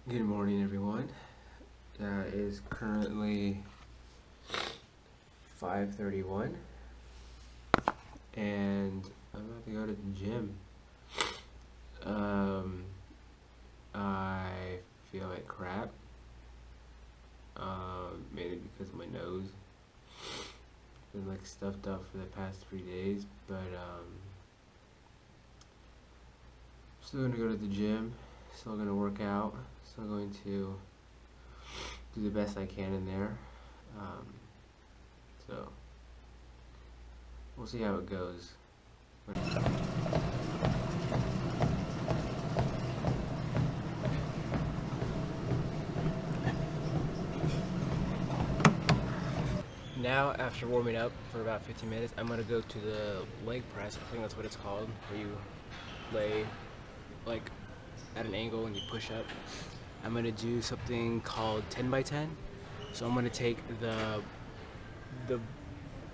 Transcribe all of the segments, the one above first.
Good morning, everyone. It is currently 5:31, and I'm about to go to the gym. I feel like crap, mainly because of my nose. Been like stuffed up for the past 3 days, but still gonna go to the gym. Still gonna work out. Still going to do the best I can in there. So we'll see how it goes. Now, after warming up for about 15 minutes, I'm gonna go to the leg press. I think that's what it's called, where you lay like at an angle and you push up. I'm gonna do something called 10 by 10. So I'm gonna take the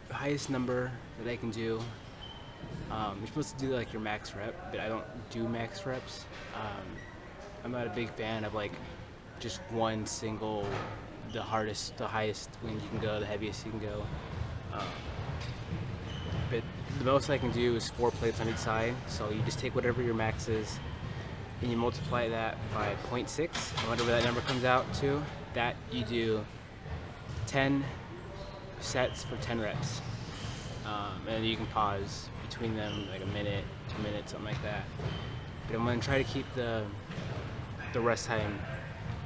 highest number that I can do. You're supposed to do like your max rep, but I don't do max reps. I'm not a big fan of like just one single, the highest when you can go, the heaviest you can go. But the most I can do is 4 plates on each side. So you just take whatever your max is and you multiply that by 0.6, and whatever that number comes out to, that you do 10 sets for 10 reps. And you can pause between them like a minute, 2 minutes, something like that. But I'm gonna try to keep the rest time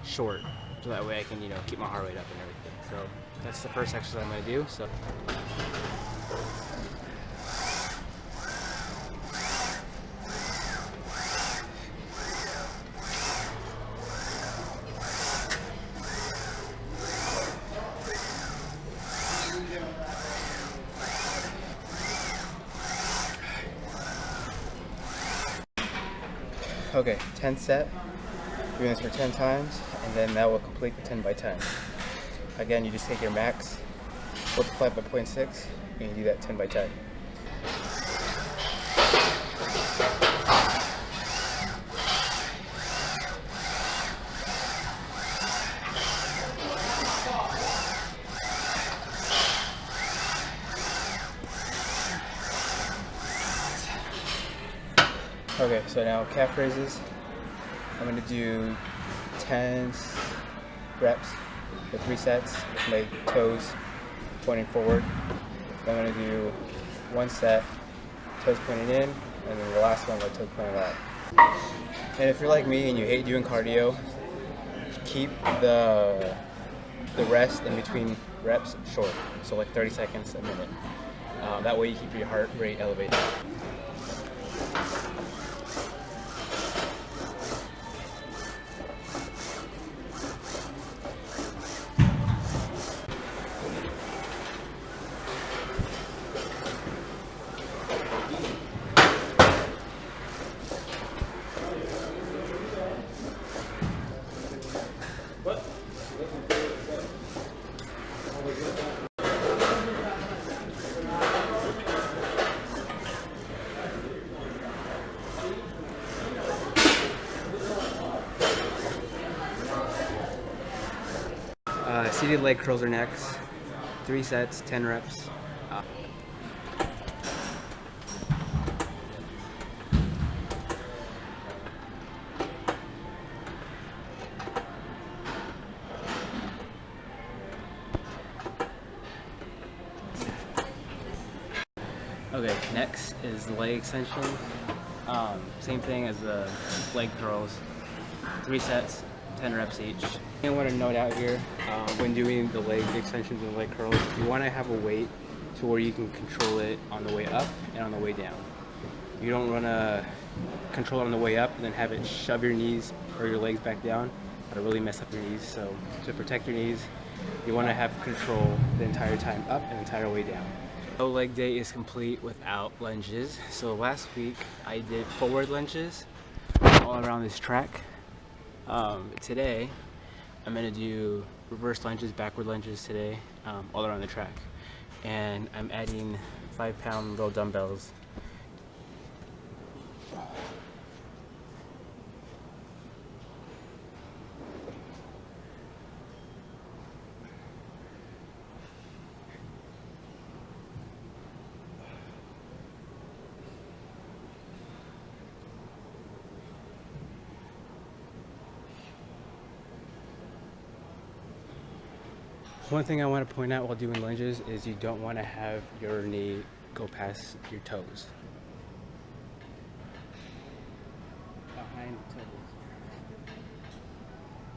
short, so that way I can, keep my heart rate up and everything. So that's the first exercise I'm gonna do. So. Okay, 10th set. Doing this for 10 times, and then that will complete the 10 by 10. Again, you just take your max, multiply by 0.6, and you do that 10 by 10. Okay, so now calf raises. I'm going to do 10 reps for 3 sets with my toes pointing forward. I'm going to do 1 set, toes pointing in, and then the last one, my toes pointing out. And if you're like me and you hate doing cardio, keep the rest in between reps short, so like 30 seconds, a minute. That way you keep your heart rate elevated. Seated leg curls are next. 3 sets, 10 reps. Okay, next is the leg extension. Same thing as the leg curls. 3 sets, 10 reps each. I want to note out here, when doing the leg extensions and leg curls, you want to have a weight to where you can control it on the way up and on the way down. You don't want to control it on the way up and then have it shove your knees or your legs back down. That'll really mess up your knees. So to protect your knees, you want to have control the entire time up and the entire way down. No leg day is complete without lunges. So last week I did forward lunges all around this track. Today I'm gonna do reverse lunges, backward lunges today, all around the track. And I'm adding 5-pound little dumbbells. One thing I want to point out while doing lunges is you don't want to have your knee go past your toes. Behind the toes.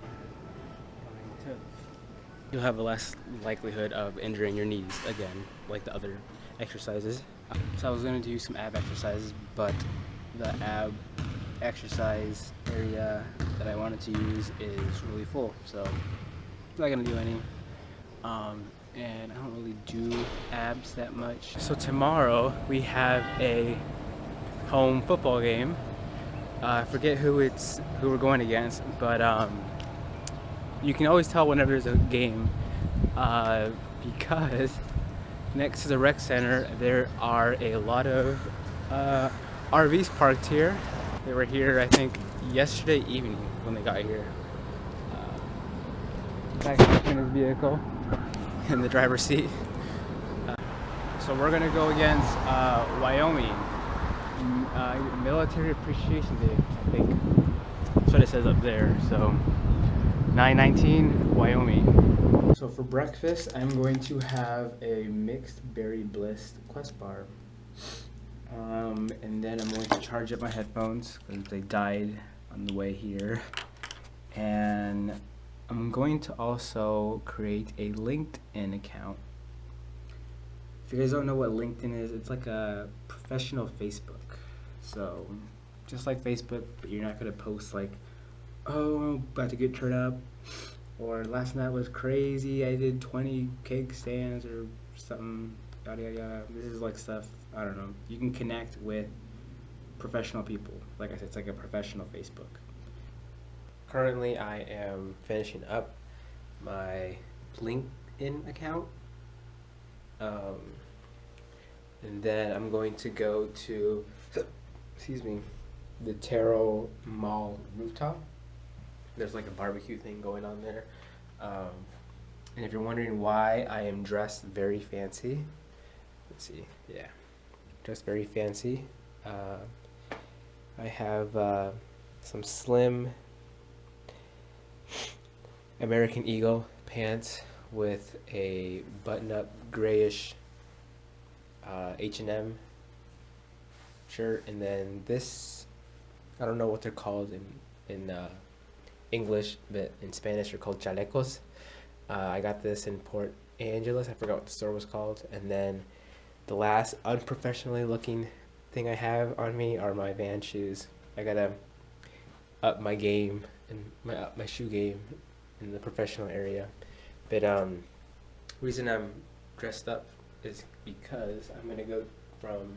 Behind the toes. You'll have a less likelihood of injuring your knees again, like the other exercises. So I was going to do some ab exercises, but the ab exercise area that I wanted to use is really full, so I'm not going to do any. And I don't really do abs that much. So tomorrow we have a home football game. I forget who we're going against, but you can always tell whenever there's a game because next to the rec center there are a lot of RVs parked here. They were here I think yesterday evening when they got here. Back in his vehicle in the driver's seat. So we're gonna go against Wyoming. Military Appreciation Day, I think. That's what it says up there. So 9/19 Wyoming. So for breakfast, I'm going to have a mixed berry bliss Quest bar. And then I'm going to charge up my headphones because they died on the way here. And I'm going to also create a LinkedIn account. If you guys don't know what LinkedIn is, it's like a professional Facebook. So just like Facebook, but you're not gonna post like, oh, I'm about to get turned up, or last night was crazy, I did 20 cake stands or something, yada yada yada. This is like stuff, I don't know. You can connect with professional people. Like I said, it's like a professional Facebook. Currently, I am finishing up my LinkedIn account. And then I'm going to go to, excuse me, the Terrell Mall rooftop. There's like a barbecue thing going on there. And if you're wondering why I am dressed very fancy, let's see, yeah, dressed very fancy. I have some slim American Eagle pants with a button-up grayish H&M shirt, and then this, I don't know what they're called in English, but in Spanish they're called chalecos. I got this in Port Angeles. I forgot what the store was called. And then the last unprofessionally looking thing I have on me are my Vans shoes. I gotta up my game and my shoe game in the professional area. But reason I'm dressed up is because I'm gonna go from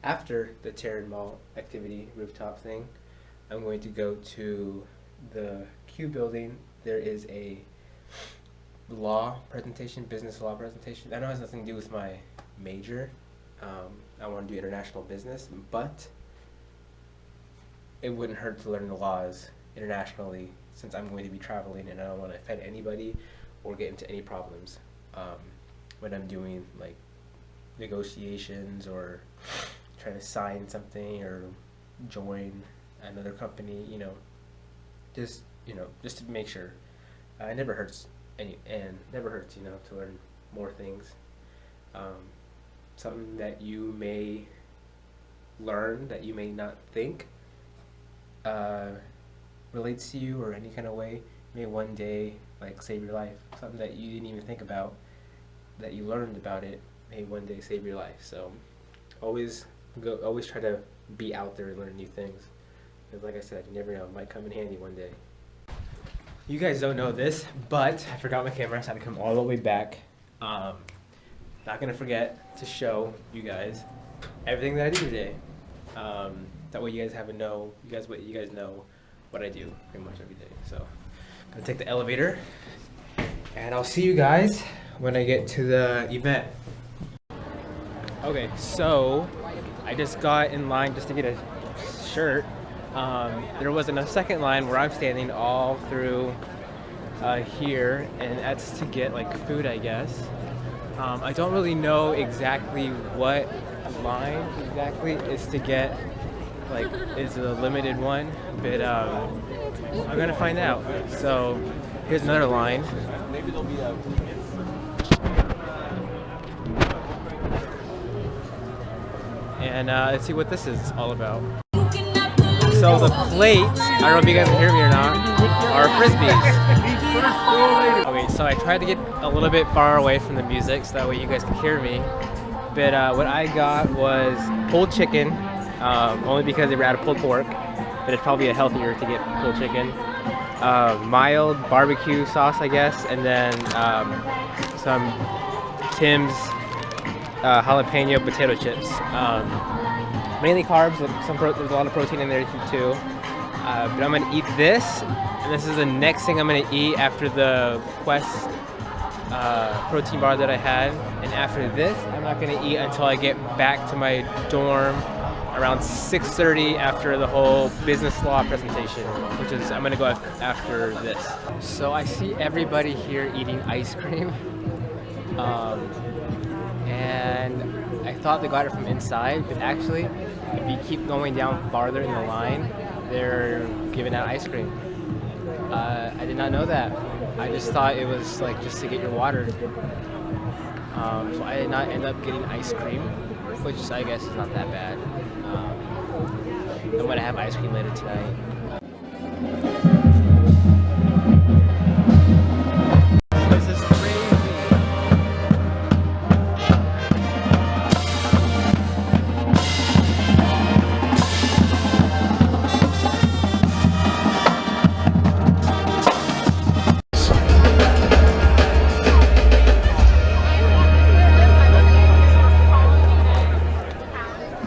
after the Terran Mall activity rooftop thing. I'm going to go to the Q building. There is a law presentation, business law presentation. I know it has nothing to do with my major. I want to do international business, but it wouldn't hurt to learn the laws internationally since I'm going to be traveling and I don't want to offend anybody or get into any problems when I'm doing like negotiations or trying to sign something or join another company, just to make sure. It never hurts never hurts, to learn more things. Something that you may learn that you may not think relates to you or any kind of way may one day like save your life. Something that you didn't even think about that you learned about it may one day save your life. So always try to be out there and learn new things, because like I said, you never know, it might come in handy one day. You guys don't know this, but I forgot my camera, so I had to come all the way back. Not gonna forget to show you guys everything that I do today. That way you guys know what I do pretty much every day. So I'm gonna take the elevator and I'll see you guys when I get to the event. Okay, so I just got in line just to get a shirt. There wasn't a second line where I'm standing all through here, and that's to get like food, I guess. I don't really know exactly what line exactly is to get, like, is a limited one, but I'm gonna find out. So here's another line. and let's see what this is all about. So the plates, I don't know if you guys can hear me or not, are frisbees. Okay, so I tried to get a little bit far away from the music so that way you guys can hear me. But what I got was pulled chicken, only because they were out of pulled pork, but it's probably healthier to get pulled chicken. Mild barbecue sauce, I guess, and then some Tim's jalapeno potato chips. Mainly carbs, with there's a lot of protein in there too. But I'm gonna eat this, and this is the next thing I'm gonna eat after the Quest protein bar that I had. And after this, I'm not gonna eat until I get back to my dorm around 6:30 after the whole business law presentation, which is, I'm gonna go after this. So I see everybody here eating ice cream. And I thought they got it from inside, but actually, if you keep going down farther in the line, they're giving out ice cream. I did not know that. I just thought it was like just to get your water. So I did not end up getting ice cream, which I guess is not that bad. I'm gonna have ice cream later tonight. This is crazy.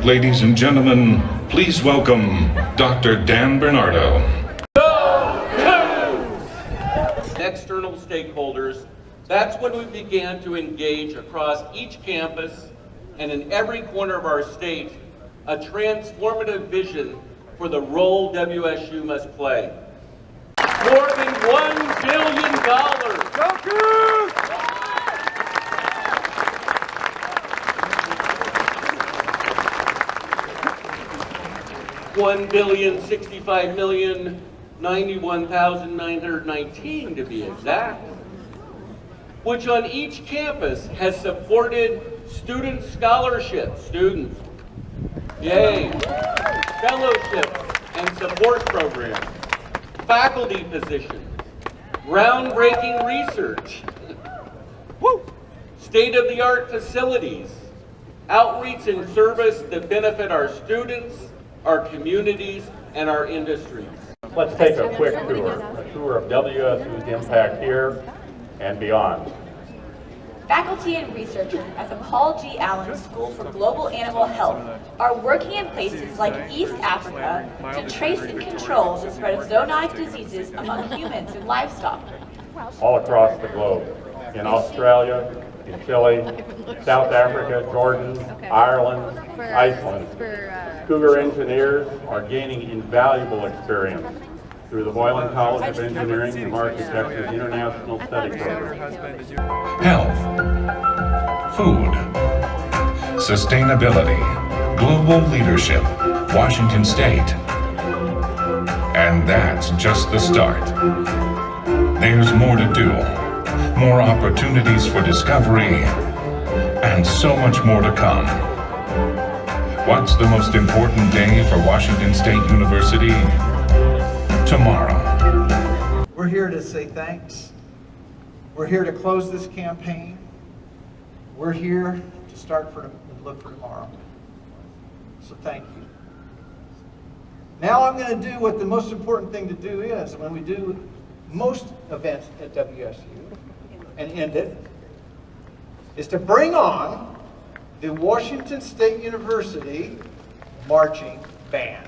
Ladies and gentlemen, please welcome Dr. Dan Bernardo. External stakeholders, that's when we began to engage across each campus and in every corner of our state a transformative vision for the role WSU must play. More than $1 billion. $1,065,091,919 to be exact, which on each campus has supported student scholarships, fellowships and support programs, faculty positions, groundbreaking research, state-of-the-art facilities, outreach and service that benefit our students, our communities, and our industries. Let's take a quick tour, a tour of WSU's impact here and beyond. Faculty and researchers at the Paul G. Allen School for Global Animal Health are working in places like East Africa to trace and control the spread of zoonotic diseases among humans and livestock. All across the globe, in Australia, in Chile, South Africa, Jordan, Ireland, Iceland, Cougar engineers are gaining invaluable experience through the Boylan College of Engineering and Architecture's International Study Program. Health, food, sustainability, global leadership, Washington State. And that's just the start. There's more to do, more opportunities for discovery, and so much more to come. What's the most important day for Washington State University? Tomorrow. We're here to say thanks. We're here to close this campaign. We're here to start and look for tomorrow. So thank you. Now I'm going to do what the most important thing to do is when we do most events at WSU and end it, is to bring on the Washington State University Marching Band.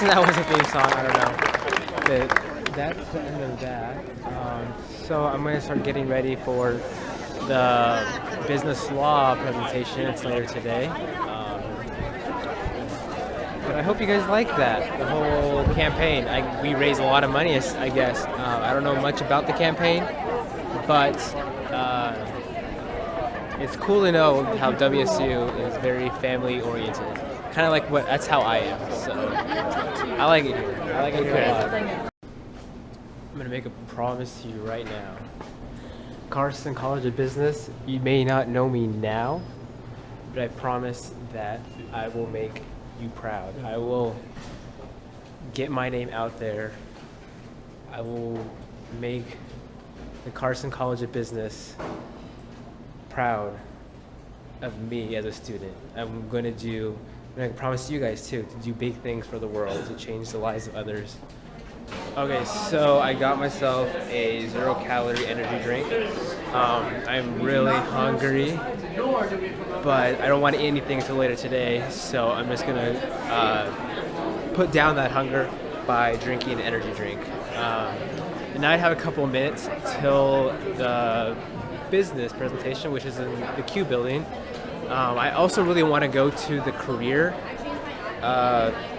that was a theme song, I don't know. But that's the end of that. So I'm going to start getting ready for the business law presentation. It's later today. But I hope you guys like that, the whole campaign. We raised a lot of money, I guess. I don't know much about the campaign, but it's cool to know how WSU is very family oriented. Kind of like that's how I am. So I like it here. I like it here a lot. I'm gonna make a promise to you right now. Carson College of Business, you may not know me now, but I promise that I will make you proud. I will get my name out there. I will make the Carson College of Business proud of me as a student. I'm going to promise you guys too, to do big things for the world, to change the lives of others. Okay, so I got myself a 0-calorie energy drink. I'm really hungry, but I don't want to eat anything until later today, so I'm just gonna put down that hunger by drinking an energy drink. And now I have a couple of minutes till the business presentation, which is in the Q building. I also really want to go to the career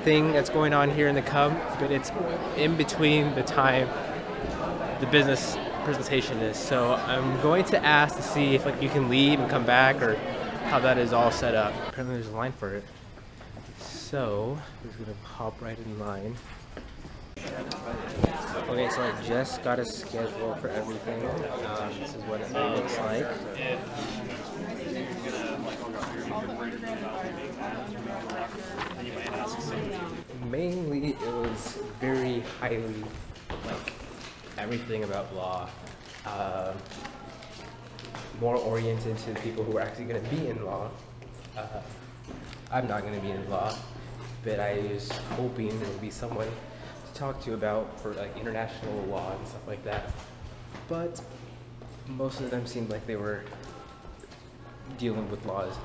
thing that's going on here in the Cub, but it's in between the time the business presentation is. So I'm going to ask to see if you can leave and come back, or how that is all set up. Apparently there's a line for it. So we're just gonna hop right in line. Okay, so I just got a schedule for everything. This is what it looks like. Mainly, it was very highly, everything about law. More oriented to people who are actually going to be in law. I'm not going to be in law, but I was hoping there would be someone to talk to about for international law and stuff like that. But most of them seemed like they were dealing with laws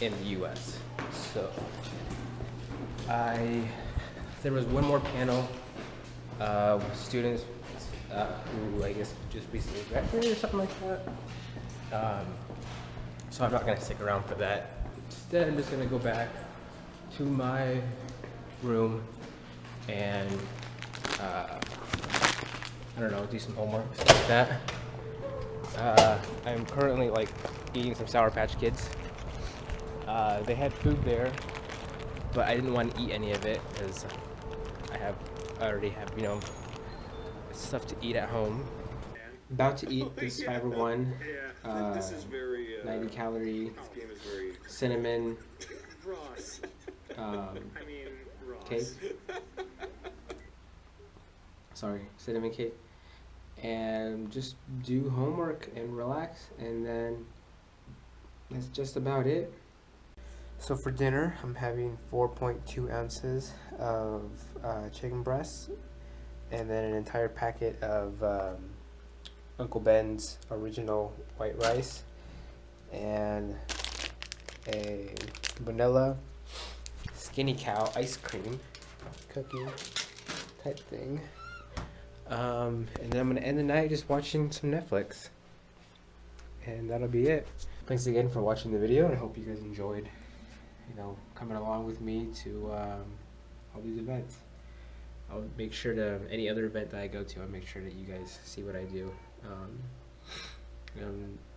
in the U.S. So there was one more panel with students who I guess just recently graduated or something like that. So I'm not gonna stick around for that. Instead, I'm just gonna go back to my room and I don't know, do some homework, stuff like that. I'm currently eating some Sour Patch Kids. They had food there, but I didn't want to eat any of it because I already have, stuff to eat at home. About to eat this Fiber One 90-calorie cinnamon cake. Sorry, cinnamon cake. And just do homework and relax, and then that's just about it. So for dinner, I'm having 4.2 ounces of chicken breasts, and then an entire packet of Uncle Ben's original white rice, and a vanilla Skinny Cow ice cream cookie type thing. And then I'm gonna end the night just watching some Netflix, and that'll be it. Thanks again for watching the video, and I hope you guys enjoyed, coming along with me to all these events. I'll make sure to, any other event that I go to, I'll make sure that you guys see what I do.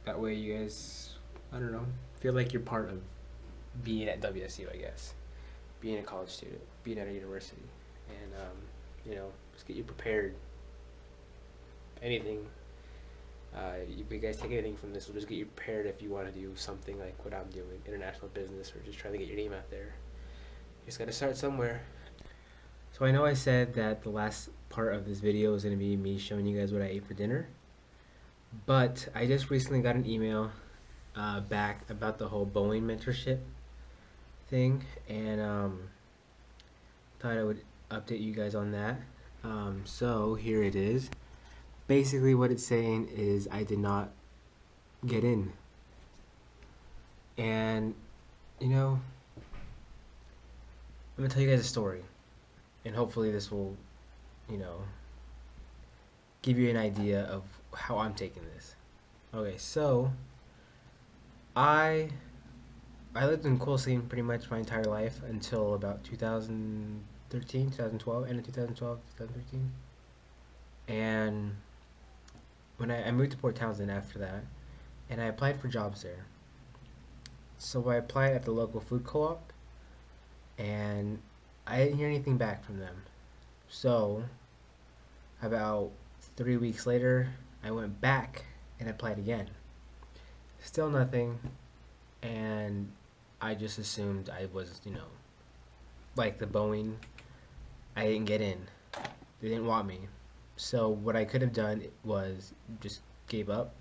That way you guys, I don't know, feel like you're part of being at WSU, I guess. Being a college student, being at a university, and just get you prepared. Anything, if you guys take anything from this, will just get you prepared if you want to do something like what I'm doing, international business, or just trying to get your name out there. You just gotta start somewhere. So I know I said that the last part of this video is gonna be me showing you guys what I ate for dinner, but I just recently got an email back about the whole Boeing mentorship thing, and thought I would update you guys on that. So here it is. Basically what it's saying is I did not get in. And I'm gonna tell you guys a story, and hopefully this will, you know, give you an idea of how I'm taking this. Okay, so I lived in Coal Scene pretty much my entire life until about 2013, 2012, end of 2012, 2013. And when I moved to Port Townsend after that, and I applied for jobs there. So I applied at the local food co-op, and I didn't hear anything back from them. So about 3 weeks later, I went back and applied again. Still nothing, and I just assumed I was, you know, like the Boeing, I didn't get in. They didn't want me. So what I could have done was just gave up,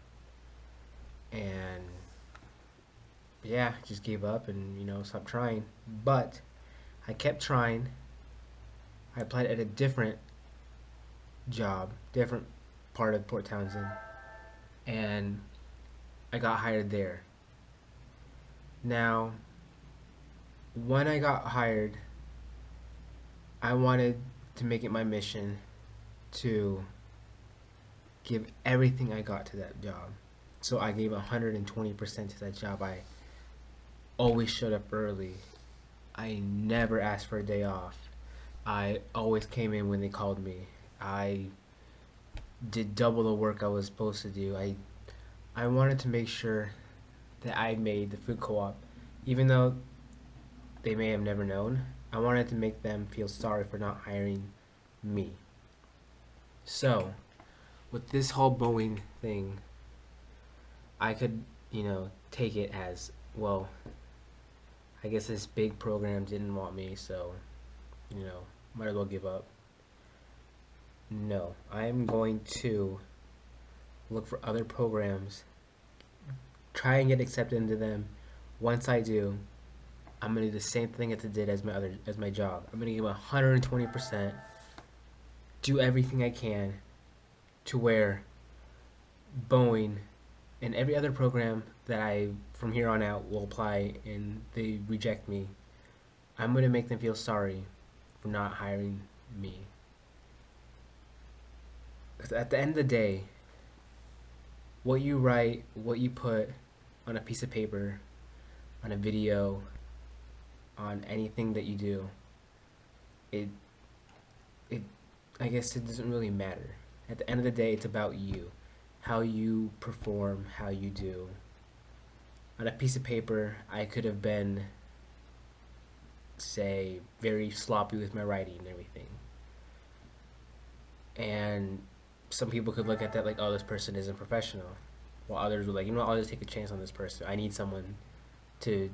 and yeah, just gave up and, you know, stopped trying. But I kept trying. I applied at a different job, different part of Port Townsend, and I got hired there. Now, when I got hired, I wanted to make it my mission to give everything I got to that job. So I gave 120% to that job. I always showed up early. I never asked for a day off. I always came in when they called me. I did double the work I was supposed to do. I wanted to make sure that I made the food co-op, even though they may have never known, I wanted to make them feel sorry for not hiring me. So, with this whole Boeing thing, I could, you know, take it as, well, I guess this big program didn't want me, so, you know, might as well give up. No, I'm going to look for other programs, try and get accepted into them. Once I do, I'm gonna do the same thing as I did as my job. I'm gonna give 120%, do everything I can to where Boeing and every other program that I from here on out will apply and they reject me, I'm gonna make them feel sorry for not hiring me. 'Cause at the end of the day, what you write, what you put on a piece of paper, on a video, on anything that you do, it I guess it doesn't really matter. At the end of the day, it's about you, how you perform, how you do. On a piece of paper, I could have been, say, very sloppy with my writing and everything, and some people could look at that like, oh, this person isn't professional, while others were like, you know what, I'll just take a chance on this person. I need someone to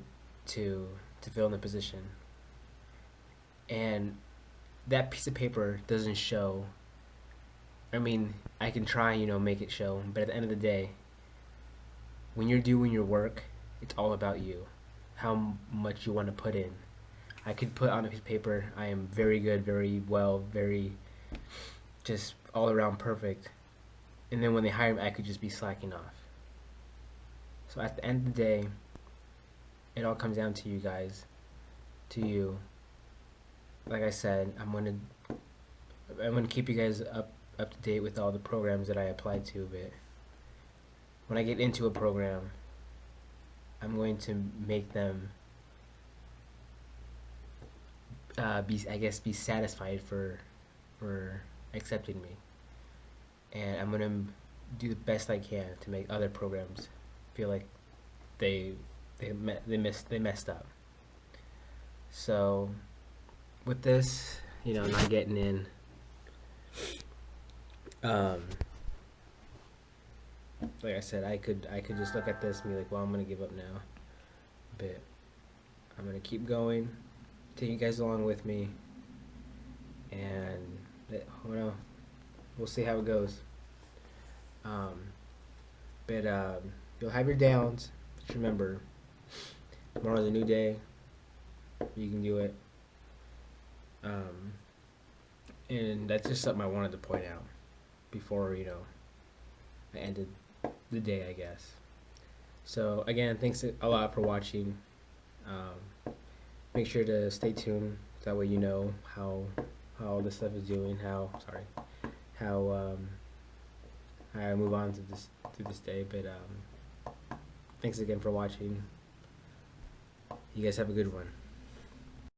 fill in the position. And that piece of paper doesn't show. I mean, I can try, you know, make it show, but at the end of the day, when you're doing your work, it's all about you, how much you want to put in. I could put on a piece of paper, I am very good, very well, very just all around perfect, and then when they hire me, I could just be slacking off. So at the end of the day, it all comes down to you guys, to you. Like I said, I'm gonna keep you guys up to date with all the programs that I applied to. But when I get into a program, I'm going to make them be satisfied for accepting me, and I'm gonna do the best I can to make other programs feel like they messed up. So with this, you know, not getting in, like I said, I could just look at this and be like, well, I'm gonna give up now, but I'm gonna keep going, take you guys along with me, and we'll see how it goes. But you'll have your downs. Just remember, tomorrow's a new day. You can do it. And that's just something I wanted to point out before, you know, I ended the day, I guess. So again, thanks a lot for watching. Make sure to stay tuned That way you know how all this stuff is doing, how I move on to this day. But thanks again for watching. You guys have a good one.